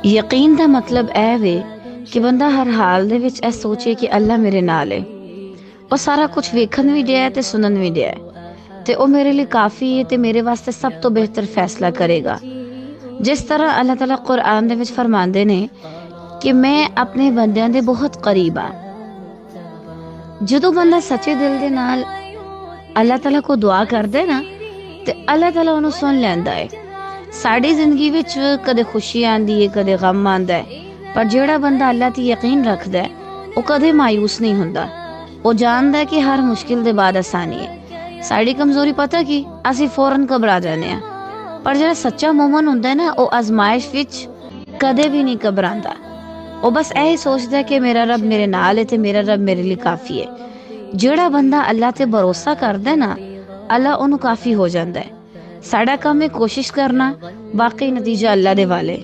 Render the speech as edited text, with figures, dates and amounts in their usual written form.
यकीन का मतलब ए वे कि बंदा हर हाल दे विच ए सोचे कि अल्लाह मेरे नाल है। और सारा कुछ वेखन भी दिया है ते सुनन भी दिया है ते ओ मेरे लिए काफ़ी है ते मेरे वास्ते सब तो बेहतर फैसला करेगा। जिस तरह अल्लाह ताला कुरान दे विच फरमांदे ने कि मैं अपने बंदियां दे बहुत करीब हाँ। जदों बंदा सच्चे दिल दे नाल अल्लाह ताला को दुआ करदे ना ते अल्लाह ताला उन्हें सुन लैंदा है। साड़ी जिंदगी विच कदे खुशी आंदी है, कदे गम आंदा है, पर जेड़ा बंदा अल्लाह ते यकीन रखदा है वो कदे मायूस नहीं हुंदा। वो जानदा है कि हर मुश्किल दे बाद आसानी है। साड़ी कमजोरी पता की असी फौरन घबरा जाने आ, पर जेड़ा सच्चा मोमन हुंदा है ना वो आजमाइश विच कदे भी नहीं घबरांदा। वो बस यही सोचता है कि मेरा रब मेरे नाल है ते मेरा रब मेरे लिए काफ़ी है। जेड़ा बंदा अल्लाह ते भरोसा करदा है ना अल्लाह उन्हें काफ़ी हो जाता है। साड़ा काम है कोशिश करना, बाकी नतीजा अल्लाह दे वाले।